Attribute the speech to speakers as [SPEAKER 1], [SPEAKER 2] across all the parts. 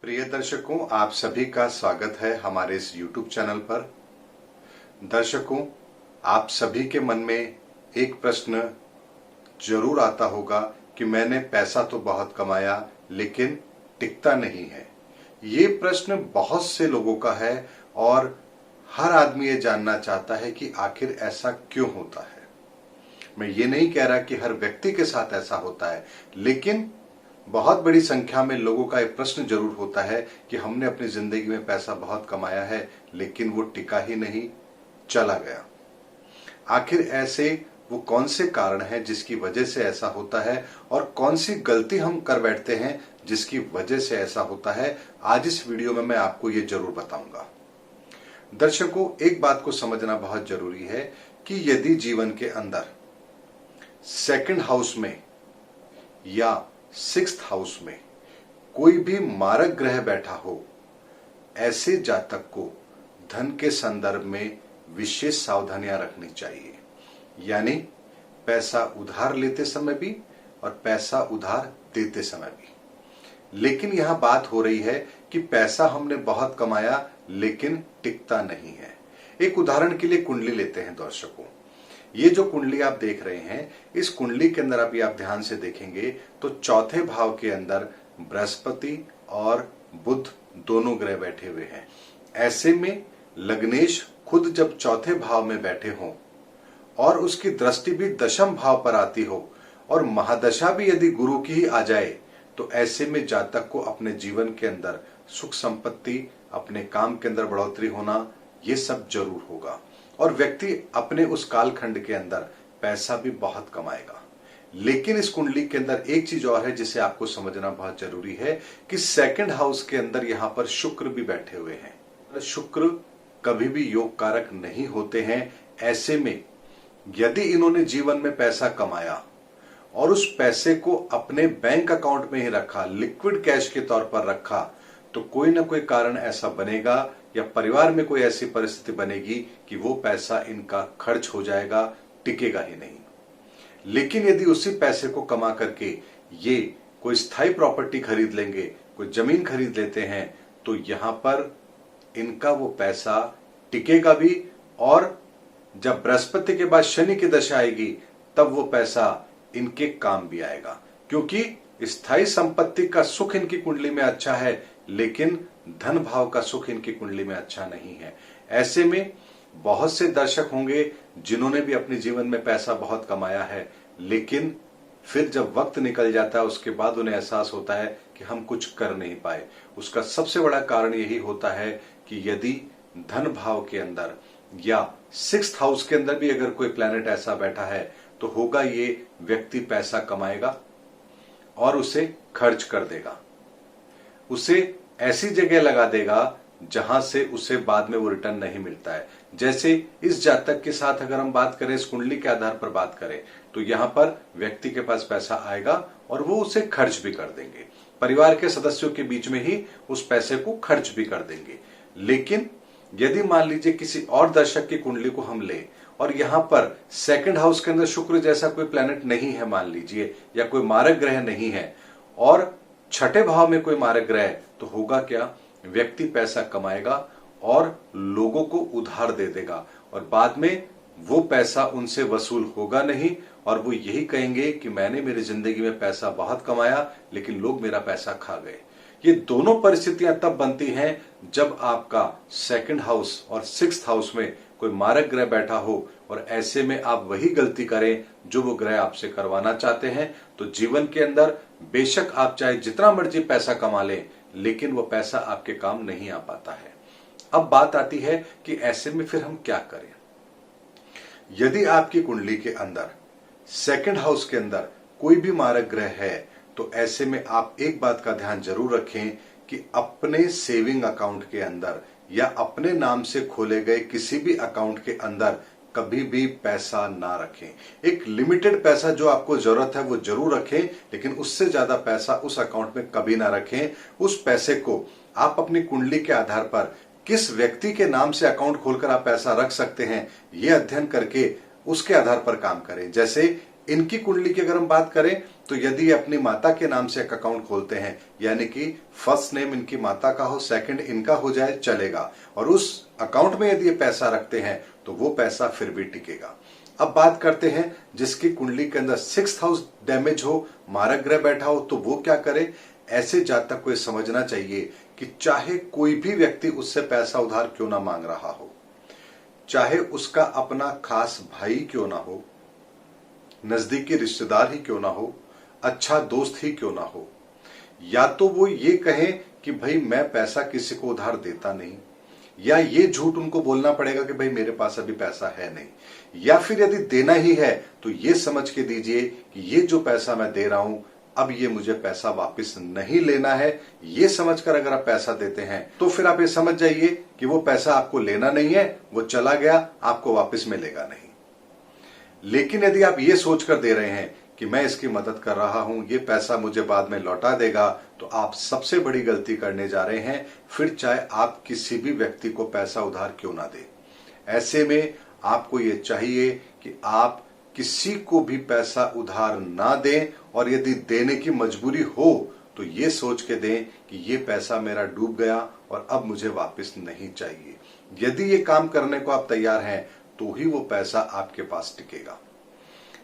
[SPEAKER 1] प्रिय दर्शकों, आप सभी का स्वागत है हमारे इस YouTube चैनल पर। दर्शकों, आप सभी के मन में एक प्रश्न जरूर आता होगा कि मैंने पैसा तो बहुत कमाया लेकिन टिकता नहीं है। ये प्रश्न बहुत से लोगों का है और हर आदमी ये जानना चाहता है कि आखिर ऐसा क्यों होता है। मैं ये नहीं कह रहा कि हर व्यक्ति के साथ ऐसा होता है, लेकिन बहुत बड़ी संख्या में लोगों का एक प्रश्न जरूर होता है कि हमने अपनी जिंदगी में पैसा बहुत कमाया है लेकिन वो टिका ही नहीं, चला गया। आखिर ऐसे वो कौन से कारण हैं जिसकी वजह से ऐसा होता है और कौन सी गलती हम कर बैठते हैं जिसकी वजह से ऐसा होता है, आज इस वीडियो में मैं आपको ये जरूर बताऊंगा। दर्शकों, एक बात को समझना बहुत जरूरी है कि यदि जीवन के अंदर सेकंड हाउस में या सिक्स्थ हाउस में कोई भी मारक ग्रह बैठा हो, ऐसे जातक को धन के संदर्भ में विशेष सावधानियां रखनी चाहिए। यानी पैसा उधार लेते समय भी और पैसा उधार देते समय भी। लेकिन यहां बात हो रही है कि पैसा हमने बहुत कमाया लेकिन टिकता नहीं है। एक उदाहरण के लिए कुंडली लेते हैं दर्शकों। ये जो कुंडली आप देख रहे हैं, इस कुंडली के अंदर अभी आप ध्यान से देखेंगे तो चौथे भाव के अंदर बृहस्पति और बुध दोनों ग्रह बैठे हुए हैं। ऐसे में लग्नेश खुद जब चौथे भाव में बैठे हों और उसकी दृष्टि भी दशम भाव पर आती हो और महादशा भी यदि गुरु की ही आ जाए, तो ऐसे में जातक को अपने जीवन के अंदर सुख संपत्ति, अपने काम के अंदर बढ़ोतरी होना, ये सब जरूर होगा और व्यक्ति अपने उस कालखंड के अंदर पैसा भी बहुत कमाएगा। लेकिन इस कुंडली के अंदर एक चीज और है जिसे आपको समझना बहुत जरूरी है कि सेकंड हाउस के अंदर यहां पर शुक्र भी बैठे हुए हैं। शुक्र कभी भी योग कारक नहीं होते हैं। ऐसे में यदि इन्होंने जीवन में पैसा कमाया और उस पैसे को अपने बैंक अकाउंट में ही रखा, लिक्विड कैश के तौर पर रखा, तो कोई ना कोई कारण ऐसा बनेगा या परिवार में कोई ऐसी परिस्थिति बनेगी कि वो पैसा इनका खर्च हो जाएगा, टिकेगा ही नहीं। लेकिन यदि उसी पैसे को कमा करके ये कोई स्थायी प्रॉपर्टी खरीद लेंगे, कोई जमीन खरीद लेते हैं, तो यहां पर इनका वो पैसा टिकेगा भी और जब बृहस्पति के बाद शनि की दशा आएगी तब वो पैसा इनके काम भी आएगा। क्योंकि स्थायी संपत्ति का सुख इनकी कुंडली में अच्छा है लेकिन धन भाव का सुख इनकी कुंडली में अच्छा नहीं है। ऐसे में बहुत से दर्शक होंगे जिन्होंने भी अपने जीवन में पैसा बहुत कमाया है, लेकिन फिर जब वक्त निकल जाता है उसके बाद उन्हें एहसास होता है कि हम कुछ कर नहीं पाए। उसका सबसे बड़ा कारण यही होता है कि यदि धन भाव के अंदर या सिक्स्थ हाउस के अंदर भी अगर कोई प्लैनेट ऐसा बैठा है तो होगा ये व्यक्ति पैसा कमाएगा और उसे खर्च कर देगा, उसे ऐसी जगह लगा देगा जहां से उसे बाद में वो रिटर्न नहीं मिलता है। जैसे इस जातक के साथ अगर हम बात करें, इस कुंडली के आधार पर बात करें, तो यहां पर व्यक्ति के पास पैसा आएगा और वो उसे खर्च भी कर देंगे, परिवार के सदस्यों के बीच में ही उस पैसे को खर्च भी कर देंगे। लेकिन यदि मान लीजिए किसी और दर्शक की कुंडली को हम ले और यहां पर सेकंड हाउस के अंदर शुक्र जैसा कोई प्लैनेट नहीं है मान लीजिए, या कोई मारक ग्रह नहीं है और छठे भाव में कोई मारक ग्रह, तो होगा क्या, व्यक्ति पैसा कमाएगा और लोगों को उधार दे देगा और बाद में वो पैसा उनसे वसूल होगा नहीं और वो यही कहेंगे कि मैंने मेरी जिंदगी में पैसा बहुत कमाया लेकिन लोग मेरा पैसा खा गए। ये दोनों परिस्थितियां तब बनती हैं जब आपका सेकंड हाउस और सिक्स्थ हाउस में कोई मारक ग्रह बैठा हो और ऐसे में आप वही गलती करें जो वो ग्रह आपसे करवाना चाहते हैं, तो जीवन के अंदर बेशक आप चाहे जितना मर्जी पैसा कमा लें लेकिन वो पैसा आपके काम नहीं आ पाता है। अब बात आती है कि ऐसे में फिर हम क्या करें। यदि आपकी कुंडली के अंदर सेकंड हाउस के अंदर कोई भी मारक ग्रह है तो ऐसे में आप एक बात का ध्यान जरूर रखें कि अपने सेविंग अकाउंट के अंदर या अपने नाम से खोले गए किसी भी अकाउंट के अंदर कभी भी पैसा ना रखें। एक लिमिटेड पैसा जो आपको जरूरत है वो जरूर रखें, लेकिन उससे ज्यादा पैसा उस अकाउंट में कभी ना रखें। उस पैसे को आप अपनी कुंडली के आधार पर किस व्यक्ति के नाम से अकाउंट खोलकर आप पैसा रख सकते हैं, ये अध्ययन करके उसके आधार पर काम करें। जैसे इनकी कुंडली की अगर हम बात करें तो यदि ये अपनी माता के नाम से एक अकाउंट खोलते हैं, यानी कि फर्स्ट नेम इनकी माता का हो, सेकंड इनका हो जाए, चलेगा, और उस अकाउंट में यदि ये पैसा रखते हैं तो वो पैसा फिर भी टिकेगा। अब बात करते हैं जिसकी कुंडली के अंदर 6th हाउस डैमेज हो, मारक ग्रह बैठा हो, तो वो क्या करे। ऐसे जातक को समझना चाहिए कि चाहे कोई भी व्यक्ति उससे पैसा उधार क्यों ना मांग रहा हो, चाहे उसका अपना खास भाई क्यों ना हो, नजदीकी रिश्तेदार ही क्यों ना हो, अच्छा दोस्त ही क्यों ना हो, या तो वो ये कहे कि भाई मैं पैसा किसी को उधार देता नहीं, या ये झूठ उनको बोलना पड़ेगा कि भाई मेरे पास अभी पैसा है नहीं, या फिर यदि देना ही है तो ये समझ के दीजिए कि ये जो पैसा मैं दे रहा हूं अब ये मुझे पैसा वापस नहीं लेना है। ये समझकर अगर आप पैसा देते हैं तो फिर आप ये समझ जाइए कि वो पैसा आपको लेना नहीं है, वो चला गया, आपको वापस मिलेगा नहीं। लेकिन यदि आप ये सोचकर दे रहे हैं कि मैं इसकी मदद कर रहा हूं, ये पैसा मुझे बाद में लौटा देगा, तो आप सबसे बड़ी गलती करने जा रहे हैं। फिर चाहे आप किसी भी व्यक्ति को पैसा उधार क्यों ना दें, ऐसे में आपको ये चाहिए कि आप किसी को भी पैसा उधार ना दें, और यदि देने की मजबूरी हो तो ये सोच के दें कि ये पैसा मेरा डूब गया और अब मुझे वापस नहीं चाहिए। यदि ये काम करने को आप तैयार हैं तो ही वो पैसा आपके पास टिकेगा।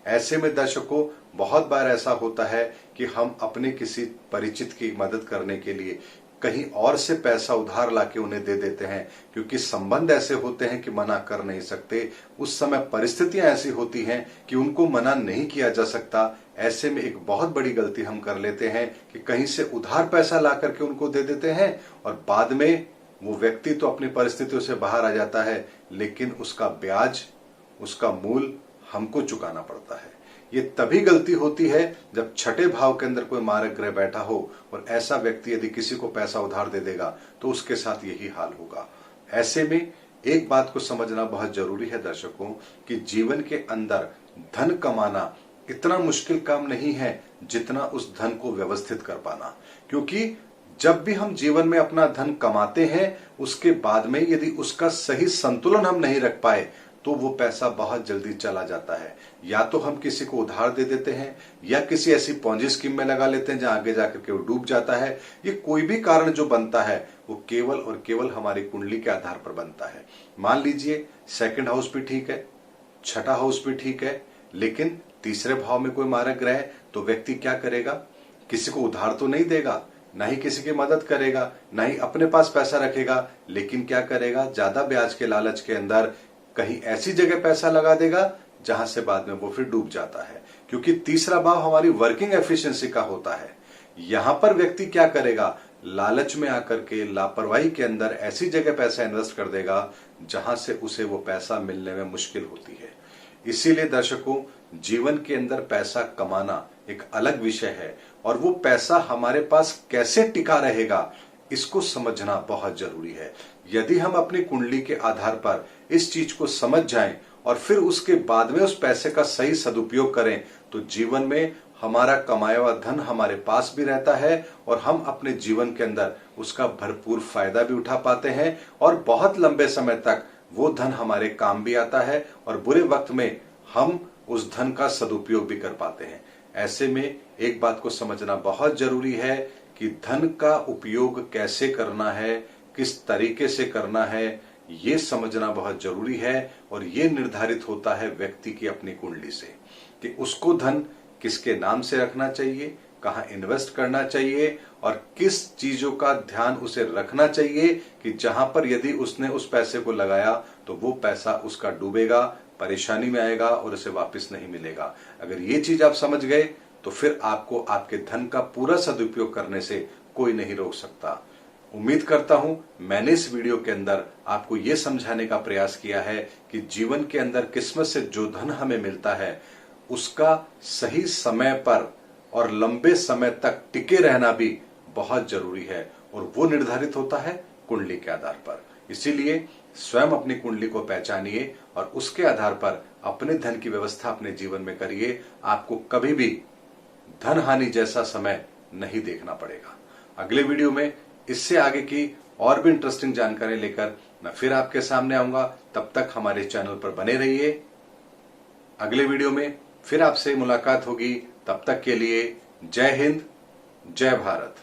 [SPEAKER 1] ऐसे में दर्शकों, बहुत बार ऐसा होता है कि हम अपने किसी परिचित की मदद करने के लिए कहीं और से पैसा उधार लाके उन्हें दे देते हैं, क्योंकि संबंध ऐसे होते हैं कि मना कर नहीं सकते। उस समय परिस्थितियां ऐसी होती हैं कि उनको मना नहीं किया जा सकता। ऐसे में एक बहुत बड़ी गलती हम कर लेते हैं कि कहीं से उधार पैसा ला करके उनको दे देते हैं, और बाद में वो व्यक्ति तो अपनी परिस्थितियों से बाहर आ जाता है, लेकिन उसका ब्याज, उसका मूल हमको चुकाना पड़ता है। ये तभी गलती होती है जब छठे भाव के अंदर कोई मारक ग्रह बैठा हो, और ऐसा व्यक्ति यदि किसी को पैसा उधार दे देगा तो उसके साथ यही हाल होगा। ऐसे में एक बात को समझना बहुत जरूरी है दर्शकों, कि जीवन के अंदर धन कमाना इतना मुश्किल काम नहीं है जितना उस धन को व्यवस्थित कर पाना। क्योंकि जब भी हम जीवन में अपना धन कमाते हैं, उसके बाद में यदि उसका सही संतुलन हम नहीं रख पाए तो वो पैसा बहुत जल्दी चला जाता है। या तो हम किसी को उधार दे देते हैं, या किसी ऐसी पॉन्जी स्कीम में लगा लेते हैं जहां आगे जाकर के वो डूब जाता है। ये कोई भी कारण जो बनता है वो केवल और केवल हमारी कुंडली के आधार पर बनता है। मान लीजिए 2nd हाउस भी ठीक है, छठा हाउस भी ठीक है, लेकिन तीसरे भाव में कोई मारक ग्रह है, तो व्यक्ति क्या करेगा, किसी को उधार तो नहीं देगा, ना ही किसी की मदद करेगा, ना ही अपने पास पैसा रखेगा, लेकिन क्या करेगा, ज्यादा ब्याज के लालच के अंदर कहीं ऐसी जगह पैसा लगा देगा जहां से बाद में वो फिर डूब जाता है। क्योंकि तीसरा भाव हमारी वर्किंग एफिशिएंसी का होता है। यहां पर व्यक्ति क्या करेगा, लालच में आकर के, लापरवाही के अंदर ऐसी जगह पैसा इन्वेस्ट कर देगा जहां से उसे वो पैसा मिलने में मुश्किल होती है। इसीलिए दर्शकों, जीवन के अंदर पैसा कमाना एक अलग विषय है, और वो पैसा हमारे पास कैसे टिका रहेगा इसको समझना बहुत जरूरी है। यदि हम अपनी कुंडली के आधार पर इस चीज को समझ जाएं और फिर उसके बाद में उस पैसे का सही सदुपयोग करें, तो जीवन में हमारा कमाया हुआ धन हमारे पास भी रहता है, और हम अपने जीवन के अंदर उसका भरपूर फायदा भी उठा पाते हैं, और बहुत लंबे समय तक वो धन हमारे काम भी आता है, और बुरे वक्त में हम उस धन का सदुपयोग भी कर पाते हैं। ऐसे में एक बात को समझना बहुत जरूरी है कि धन का उपयोग कैसे करना है, किस तरीके से करना है, ये समझना बहुत जरूरी है। और ये निर्धारित होता है व्यक्ति की अपनी कुंडली से कि उसको धन किसके नाम से रखना चाहिए, कहाँ इन्वेस्ट करना चाहिए, और किस चीजों का ध्यान उसे रखना चाहिए कि जहां पर यदि उसने उस पैसे को लगाया तो वो पैसा उसका डूबेगा, परेशानी में आएगा और उसे वापस नहीं मिलेगा। अगर ये चीज आप समझ गए तो फिर आपको आपके धन का पूरा सदुपयोग करने से कोई नहीं रोक सकता। उम्मीद करता हूं मैंने इस वीडियो के अंदर आपको यह समझाने का प्रयास किया है कि जीवन के अंदर किस्मत से जो धन हमें मिलता है उसका सही समय पर और लंबे समय तक टिके रहना भी बहुत जरूरी है, और वो निर्धारित होता है कुंडली के आधार पर। इसीलिए स्वयं अपनी कुंडली को पहचानिए और उसके आधार पर अपने धन की व्यवस्था अपने जीवन में करिए। आपको कभी भी धन हानि जैसा समय नहीं देखना पड़ेगा। अगले वीडियो में इससे आगे की और भी इंटरेस्टिंग जानकारी लेकर मैं फिर आपके सामने आऊंगा। तब तक हमारे चैनल पर बने रहिए। अगले वीडियो में फिर आपसे मुलाकात होगी। तब तक के लिए जय हिंद, जय भारत।